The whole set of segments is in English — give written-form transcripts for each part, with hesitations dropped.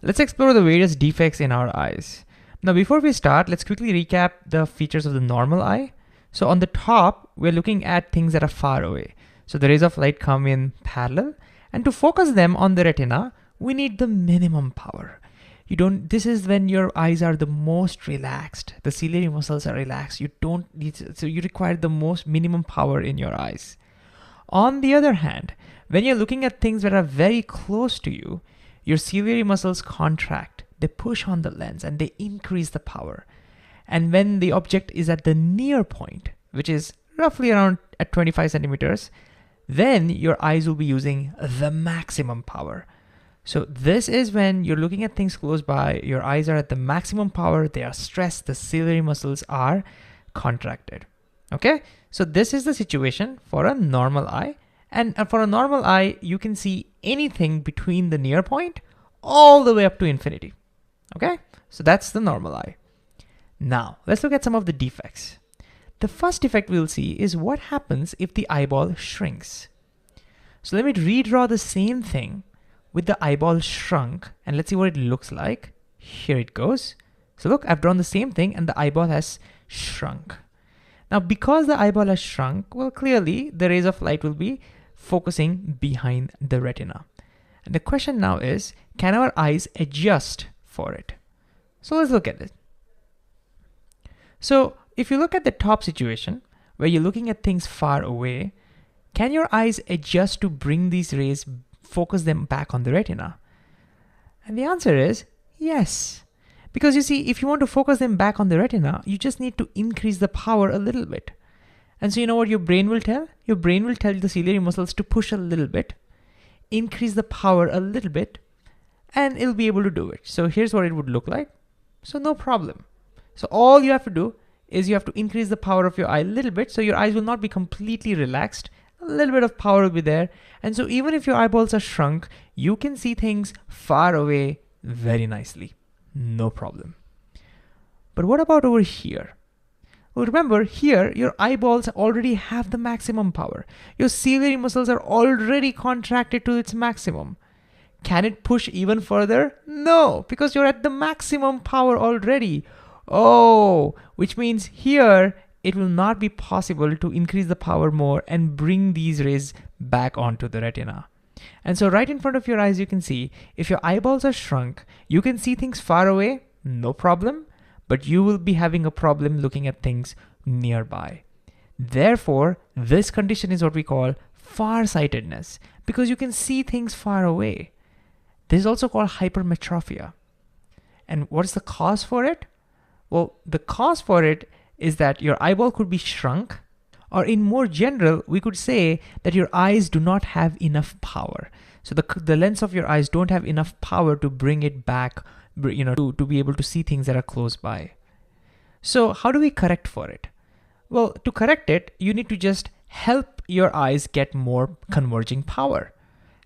Let's explore the various defects in our eyes. Now, before we start, let's quickly recap the features of the normal eye. So on the top, we're looking at things that are far away. So the rays of light come in parallel, and to focus them on the retina, we need the minimum power. This is when your eyes are the most relaxed. The ciliary muscles are relaxed. So you require the most minimum power in your eyes. On the other hand, when you're looking at things that are very close to you, your ciliary muscles contract. They push on the lens and they increase the power. And when the object is at the near point, which is roughly around at 25 centimeters, then your eyes will be using the maximum power. So this is when you're looking at things close by, your eyes are at the maximum power, they are stressed, the ciliary muscles are contracted. Okay, so this is the situation for a normal eye. And for a normal eye, you can see anything between the near point all the way up to infinity. Okay, so that's the normal eye. Now, let's look at some of the defects. The first defect we'll see is what happens if the eyeball shrinks. So let me redraw the same thing with the eyeball shrunk, and let's see what it looks like. Here it goes. So look, I've drawn the same thing and the eyeball has shrunk. Now, because the eyeball has shrunk, well, clearly the rays of light will be focusing behind the retina. And the question now is, can our eyes adjust for it? So let's look at it. So if you look at the top situation, where you're looking at things far away, can your eyes adjust to bring these rays, focus them back on the retina? And the answer is yes. Because you see, if you want to focus them back on the retina, you just need to increase the power a little bit. And so you know what your brain will tell? Your brain will tell the ciliary muscles to push a little bit, increase the power a little bit, and it'll be able to do it. So here's what it would look like. So no problem. So all you have to do is you have to increase the power of your eye a little bit, so your eyes will not be completely relaxed. A little bit of power will be there. And so even if your eyeballs are shrunk, you can see things far away very nicely. No problem. But what about over here? Well, remember here, your eyeballs already have the maximum power. Your ciliary muscles are already contracted to its maximum. Can it push even further? No, because you're at the maximum power already. Oh, which means here, it will not be possible to increase the power more and bring these rays back onto the retina. And so right in front of your eyes, you can see, if your eyeballs are shrunk, you can see things far away, no problem, but you will be having a problem looking at things nearby. Therefore, this condition is what we call farsightedness, because you can see things far away. This is also called hypermetropia. And what is the cause for it? Well, the cause for it is that your eyeball could be shrunk, or in more general, we could say that your eyes do not have enough power. So the lens of your eyes don't have enough power to bring it back, to be able to see things that are close by. So how do we correct for it? Well, to correct it, you need to just help your eyes get more converging power.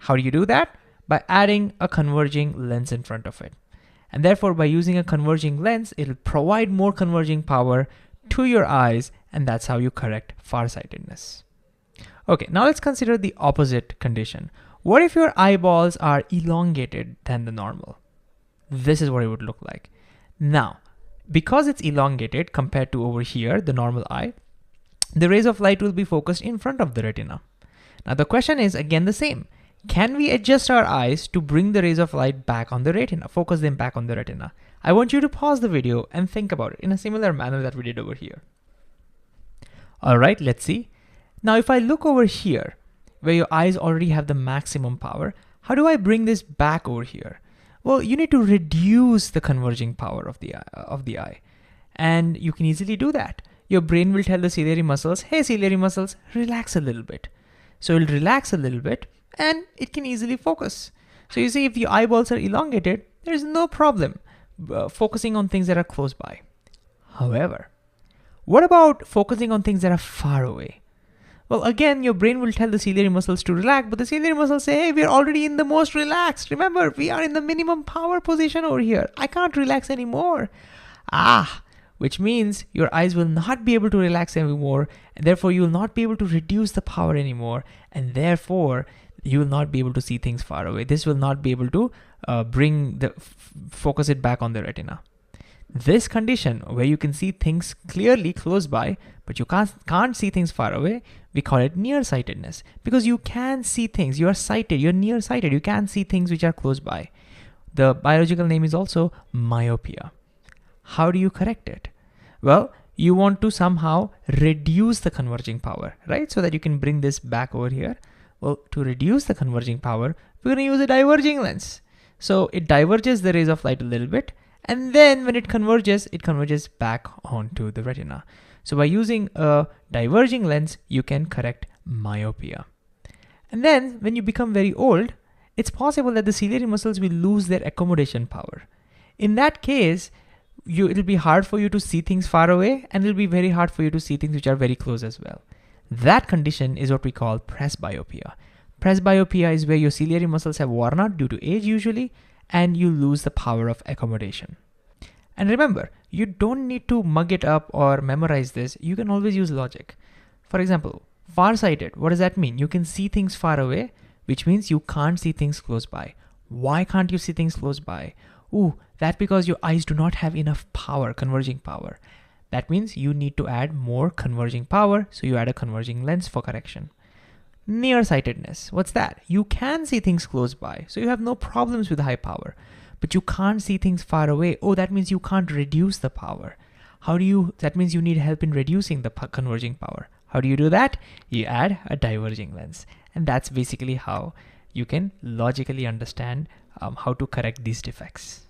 How do you do that? By adding a converging lens in front of it. And therefore, by using a converging lens, it'll provide more converging power to your eyes, and that's how you correct farsightedness. Okay, now let's consider the opposite condition. What if your eyeballs are elongated than the normal? This is what it would look like. Now, because it's elongated compared to over here, the normal eye, the rays of light will be focused in front of the retina. Now the question is again the same. Can we adjust our eyes to bring the rays of light back on the retina, focus them back on the retina? I want you to pause the video and think about it in a similar manner that we did over here. All right, let's see. Now, if I look over here, where your eyes already have the maximum power, how do I bring this back over here? Well, you need to reduce the converging power of the eye. And you can easily do that. Your brain will tell the ciliary muscles, hey, ciliary muscles, relax a little bit. So it'll relax a little bit and it can easily focus. So you see, if your eyeballs are elongated, there's no problem focusing on things that are close by. However, what about focusing on things that are far away? Well, again, your brain will tell the ciliary muscles to relax, but the ciliary muscles say, hey, we're already in the most relaxed. Remember, we are in the minimum power position over here. I can't relax anymore. Which means your eyes will not be able to relax anymore, and therefore you will not be able to reduce the power anymore, and therefore you will not be able to see things far away. This will not be able to focus it back on the retina. This condition where you can see things clearly close by, but you can't see things far away, we call it nearsightedness, because you can see things, you are sighted, you're nearsighted, you can see things which are close by. The biological name is also myopia. How do you correct it? Well, you want to somehow reduce the converging power, right? So that you can bring this back over here. Well, to reduce the converging power, we're going to use a diverging lens. So it diverges the rays of light a little bit, and then when it converges back onto the retina. So by using a diverging lens, you can correct myopia. And then when you become very old, it's possible that the ciliary muscles will lose their accommodation power. In that case, it'll be hard for you to see things far away, and it'll be very hard for you to see things which are very close as well. That condition is what we call presbyopia. Presbyopia is where your ciliary muscles have worn out due to age usually, and you lose the power of accommodation. And remember, you don't need to mug it up or memorize this. You can always use logic. For example, farsighted, what does that mean? You can see things far away, which means you can't see things close by. Why can't you see things close by? That's because your eyes do not have enough power, converging power. That means you need to add more converging power, so you add a converging lens for correction. Nearsightedness, what's that? You can see things close by, so you have no problems with high power, but you can't see things far away. That means you can't reduce the power. That means you need help in reducing the converging power. How do you do that? You add a diverging lens. And that's basically how you can logically understand how to correct these defects.